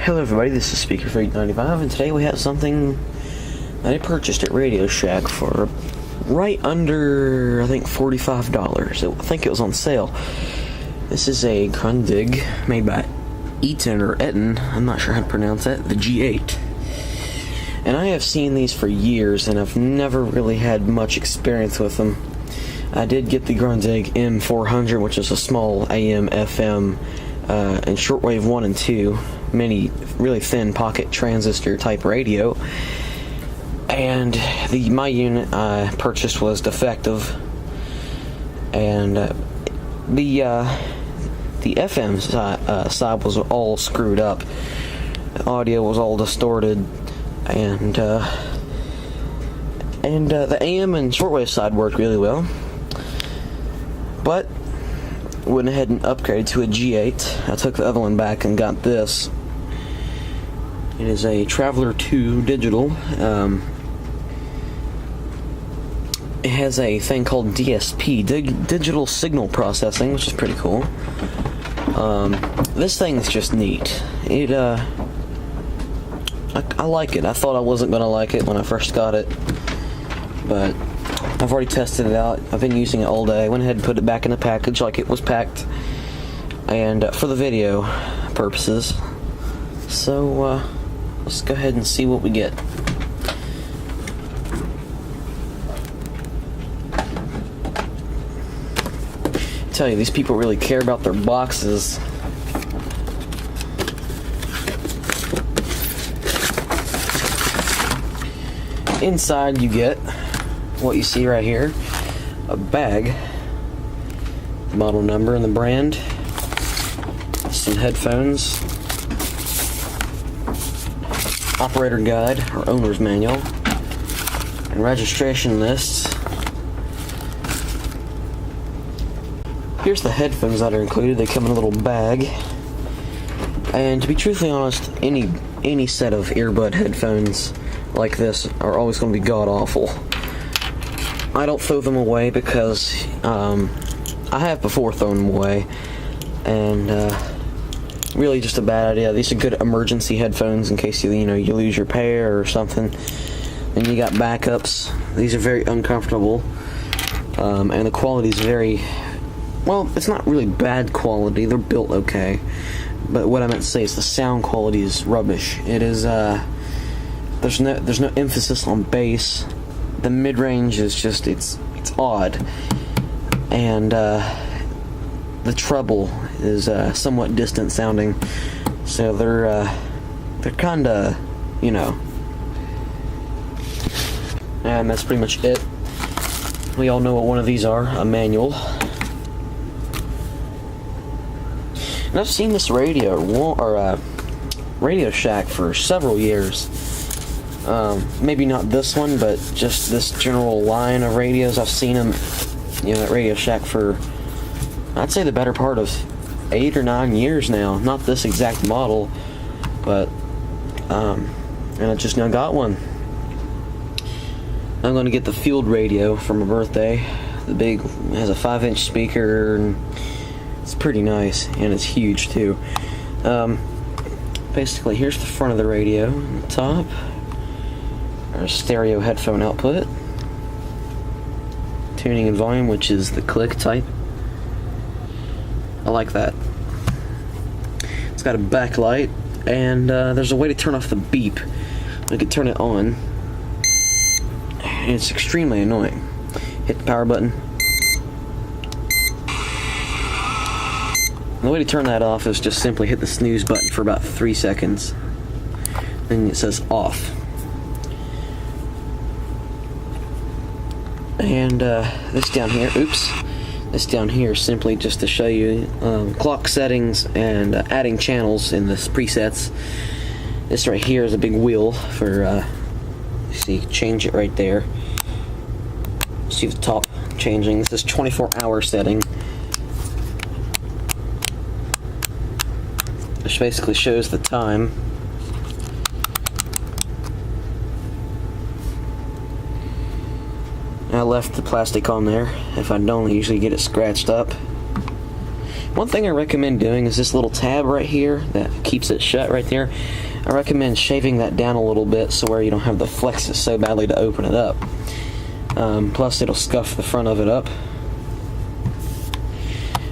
Hello everybody, this is Speaker for 895, and today we have something that I purchased at Radio Shack for right under, I think, $45. I think it was on sale. This is a Grundig made by Eaton or Etten, I'm not sure how to pronounce that, the G8. And I have seen these for years, and I've never really had much experience with them. I did get the Grundig M400, which is a small AM, FM, and Shortwave 1 and 2, mini, really thin pocket transistor type radio. And my unit I purchased was defective, and the FM side was all screwed up. The audio was all distorted, and the AM and shortwave side worked really well. But went ahead and upgraded to a G8. I took the other one back and got this. It is a Traveler II Digital. It has a thing called DSP, Digital Signal Processing, which is pretty cool. This thing is just neat. I like it. I thought I wasn't going to like it when I first got it, but I've already tested it out. I've been using it all day. I went ahead and put it back in the package like it was packed, and for the video purposes. So let's go ahead and see what we get. I tell you, these people really care about their boxes. Inside you get what you see right here, a bag, model number and the brand, some headphones, operator guide or owner's manual, and registration lists. Here's the headphones that are included. They come in a little bag, and to be truthfully honest, any set of earbud headphones like this are always going to be god-awful. I don't throw them away because I have before thrown them away, and really just a bad idea. These are good emergency headphones in case you lose your pair or something, and you got backups. These are very uncomfortable, and the quality is very, well, it's not really bad quality. They're built okay, but what I meant to say is the sound quality is rubbish. It is there's no emphasis on bass. The mid-range is just, it's odd, and the treble is somewhat distant sounding, so they're kinda, and that's pretty much it. We all know what one of these are, a manual. And I've seen this Radio Shack for several years. Maybe not this one, but just this general line of radios. I've seen them, at Radio Shack for, I'd say, the better part of 8 or 9 years now. Not this exact model, but and I just now got one. I'm gonna get the field radio for my birthday. The big, it has a 5-inch speaker, and it's pretty nice, and it's huge too. Basically, here's the front of the radio on the top. Our stereo headphone output, tuning and volume, which is the click type. I like that. It's got a backlight, and there's a way to turn off the beep. I could turn it on, and it's extremely annoying. Hit the power button. The way to turn that off is just simply hit the snooze button for about 3 seconds. Then it says off. And this down here is simply just to show you clock settings and adding channels in the presets. This right here is a big wheel for, see, change it right there. See the top changing. This is 24-hour setting, which basically shows the time. I left the plastic on there. If I don't, I usually get it scratched up. One thing I recommend doing is this little tab right here that keeps it shut right there. I recommend shaving that down a little bit so where you don't have to flex it so badly to open it up. Plus it'll scuff the front of it up.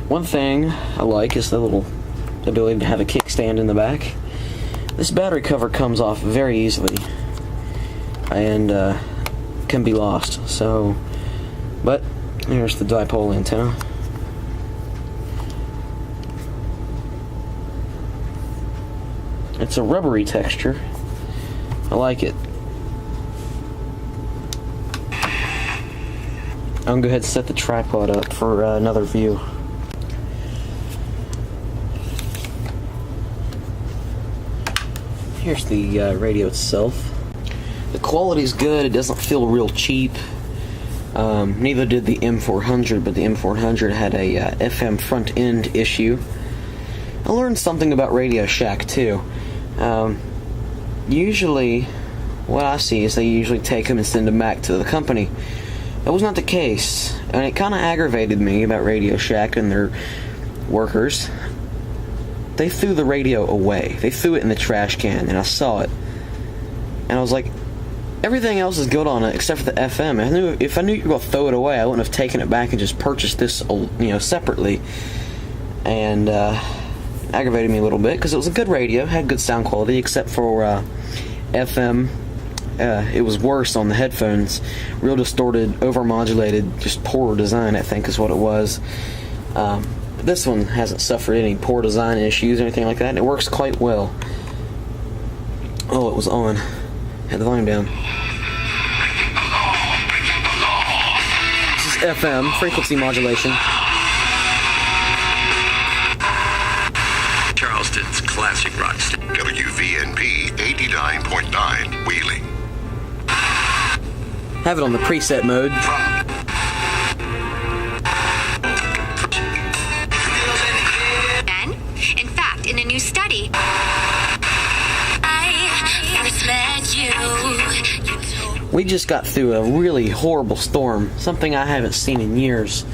One thing I like is the little ability to have a kickstand in the back. This battery cover comes off very easily and can be lost. So, but here's the dipole antenna. It's a rubbery texture. I like it. I'm gonna go ahead and set the tripod up for another view. Here's the radio itself. The quality's good. It doesn't feel real cheap. Neither did the M400, but the M400 had a FM front end issue. I learned something about Radio Shack too. Usually, what I see is they usually take them and send them back to the company. That was not the case, and it kind of aggravated me about Radio Shack and their workers. They threw the radio away. They threw it in the trash can, and I saw it. And I was like, everything else is good on it except for the FM. If I knew you were going to throw it away, I wouldn't have taken it back and just purchased this, separately. And aggravated me a little bit because it was a good radio, had good sound quality, except for FM. It was worse on the headphones. Real distorted, overmodulated, just poor design, I think is what it was. This one hasn't suffered any poor design issues or anything like that, and it works quite well. Oh, it was on. Had the volume down. This is FM, frequency modulation. Charleston's classic rock station. WVNP 89.9 Wheeling. Have it on the preset mode. In fact, in a new study, we just got through a really horrible storm, something I haven't seen in years.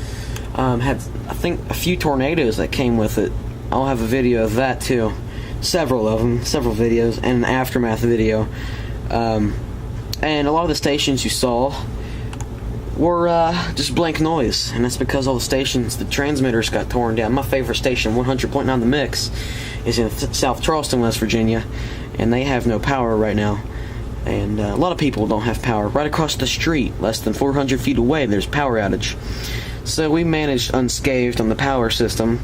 Had, I think, a few tornadoes that came with it. I'll have a video of that too. Several of them, several videos, and an aftermath video. And a lot of the stations you saw were just blank noise, and that's because all the stations, the transmitters got torn down. My favorite station, 100.9 The Mix, is in South Charleston, West Virginia, and they have no power right now. And a lot of people don't have power. Right across the street, less than 400 feet away, there's power outage. So we managed unscathed on the power system,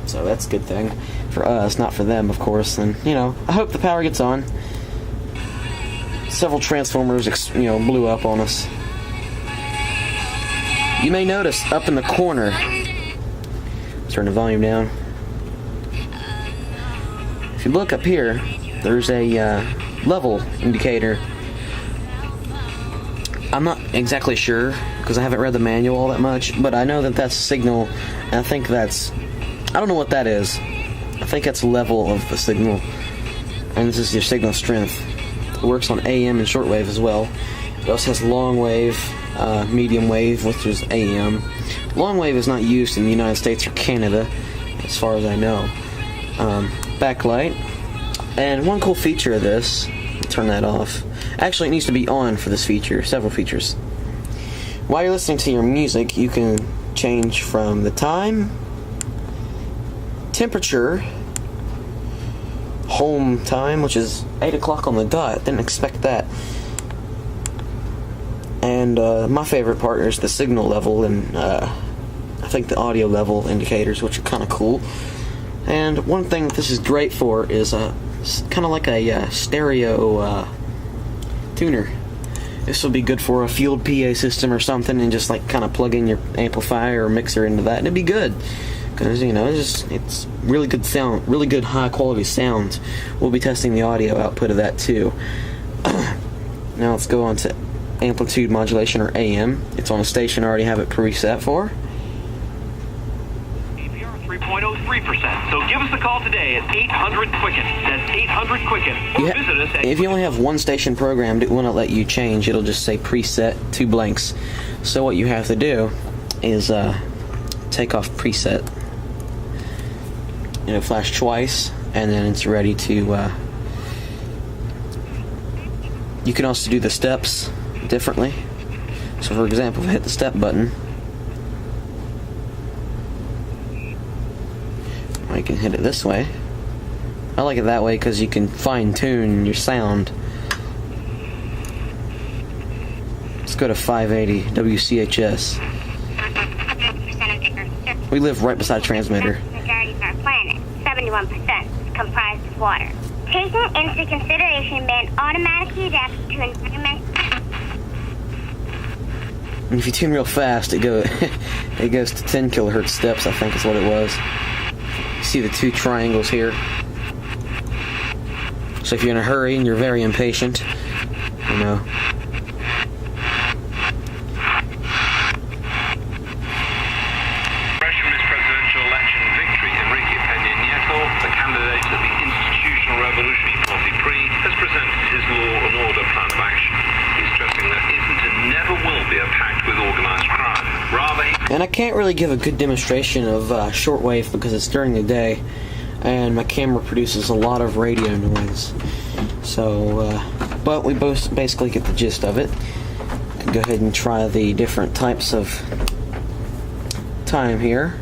so that's a good thing for us, not for them, of course. And I hope the power gets on. Several transformers, blew up on us. You may notice up in the corner, turn the volume down. If you look up here, there's a level indicator. I'm not exactly sure because I haven't read the manual all that much, but I know that that's a signal, and I think I don't know what that is. I think that's level of the signal, and this is your signal strength. It works on AM and shortwave as well. It also has long wave, medium wave, which is AM. Long wave is not used in the United States or Canada, as far as I know. Backlight. And one cool feature of this, turn that off. Actually, it needs to be on for this feature, several features. While you're listening to your music, you can change from the time, temperature, home time, which is 8 o'clock on the dot. Didn't expect that. And my favorite part is the signal level and I think the audio level indicators, which are kind of cool. And one thing that this is great for is kind of like a stereo tuner. This will be good for a field PA system or something, and just like kind of plug in your amplifier or mixer into that, and it'd be good. Because it's really good sound, really good high quality sound. We'll be testing the audio output of that too. Now let's go on to Amplitude Modulation, or AM. It's on a station I already have it preset for. APR 3.03%. So give us a call today at 800-QUICKEN. That's 800-QUICKEN. Or visit us at... If you only have one station programmed, it will not let you change. It'll just say preset, 2 blanks. So what you have to do is take off preset. flash twice, and then it's ready to. You can also do the steps differently. So, for example, if I hit the step button, I can hit it this way. I like it that way because you can fine-tune your sound. Let's go to 580 WCHS. We live right beside a transmitter. The majority of our planet, 71%, is comprised of water. Taking into consideration, man automatically adapts to environment. And if you tune real fast, it goes to 10 kilohertz steps, I think is what it was. You see the two triangles here. So if you're in a hurry and you're very impatient, you know. Fresh from his presidential election victory, Enrique Peña Nieto, the candidate of the Institutional Revolutionary Party PRI, has presented his law and order plan of action. He's stressing there isn't and never will be a pact with organized crime. Rather, and I can't really give a good demonstration of shortwave because it's during the day, and my camera produces a lot of radio noise. So, but we both basically get the gist of it. Go ahead and try the different types of time here.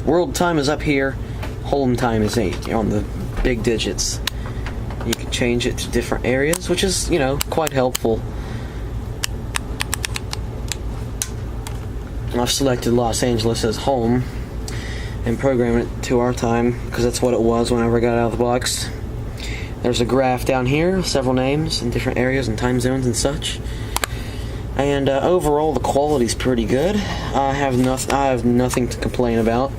World time is up here. Home time is 8 on the big digits. You can change it to different areas, which is, quite helpful. I've selected Los Angeles as home and programmed it to our time because that's what it was whenever I got out of the box. There's a graph down here, several names in different areas and time zones and such. And overall, the quality's pretty good. I have nothing to complain about,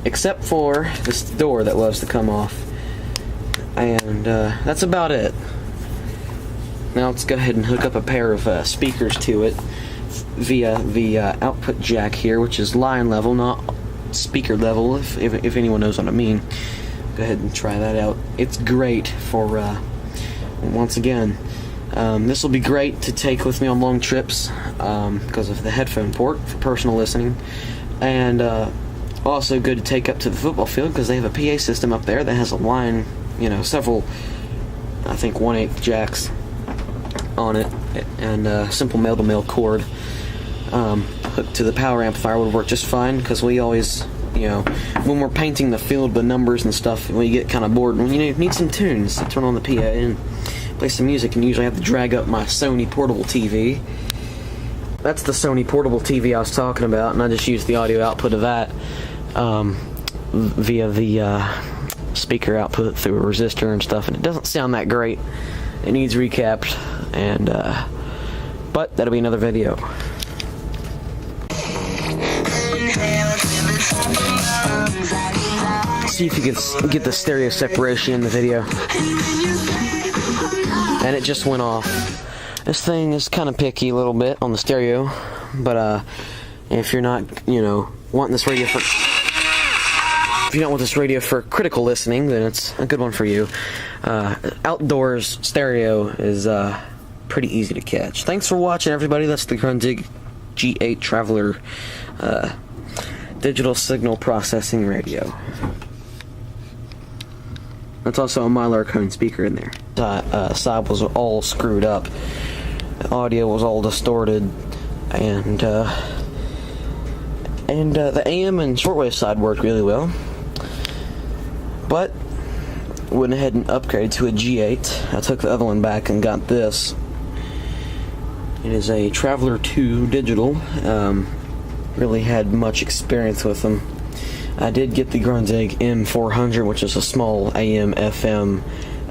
except for this door that loves to come off. And that's about it. Now let's go ahead and hook up a pair of speakers to it via the output jack here, which is line level, not speaker level, if anyone knows what I mean. Go ahead and try that out. It's great for, once again, this will be great to take with me on long trips because of the headphone port for personal listening, and also good to take up to the football field because they have a PA system up there that has a line, several, I think 1/8 jacks on it, and a simple male-to-male cord hooked to the power amplifier would work just fine because we always, when we're painting the field with numbers and stuff, we get kind of bored when you need some tunes to turn on the PA and play some music, and usually I have to drag up my Sony portable TV. That's the Sony portable TV I was talking about, and I just use the audio output of that via the speaker output through a resistor and stuff, and it doesn't sound that great. It needs recapped, and but that'll be another video. See if you can get the stereo separation in the video. And it just went off. This thing is kind of picky a little bit on the stereo, but if you're not, wanting this radio for, if you don't want this radio for critical listening, then it's a good one for you. Outdoors stereo is pretty easy to catch. Thanks for watching, everybody. That's the Grundig G8TRAVELER Digital Signal Processing Radio. That's also a Mylar cone speaker in there. Side was all screwed up. The audio was all distorted, and the AM and shortwave side worked really well. But went ahead and upgraded to a G8. I took the other one back and got this. It is a Traveler II Digital. Really had much experience with them. I did get the Grundig M400, which is a small AM, FM,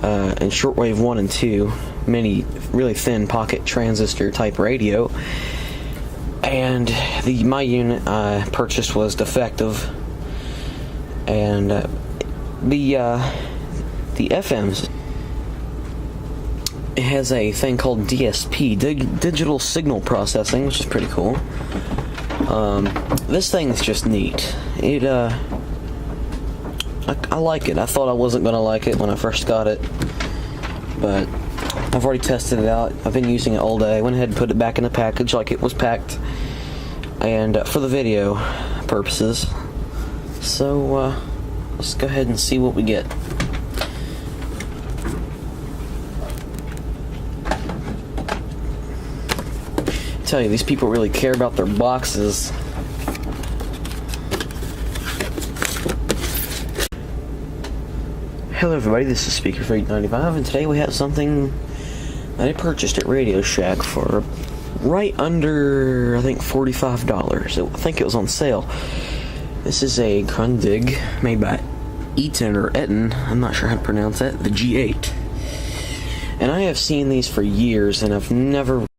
and shortwave 1 and 2, mini, really thin pocket transistor type radio. And my unit I purchased was defective, and the FMs, it has a thing called DSP, digital signal processing, which is pretty cool. This thing is just neat. I like it. I thought I wasn't going to like it when I first got it, but I've already tested it out. I've been using it all day. I went ahead and put it back in the package like it was packed, and for the video purposes. So let's go ahead and see what we get. I tell you, these people really care about their boxes. Hello everybody, this is Speaker for 895, and today we have something that I purchased at Radio Shack for right under, I think, $45. I think it was on sale. This is a Grundig made by Etten, I'm not sure how to pronounce that, the G8. And I have seen these for years, and I've never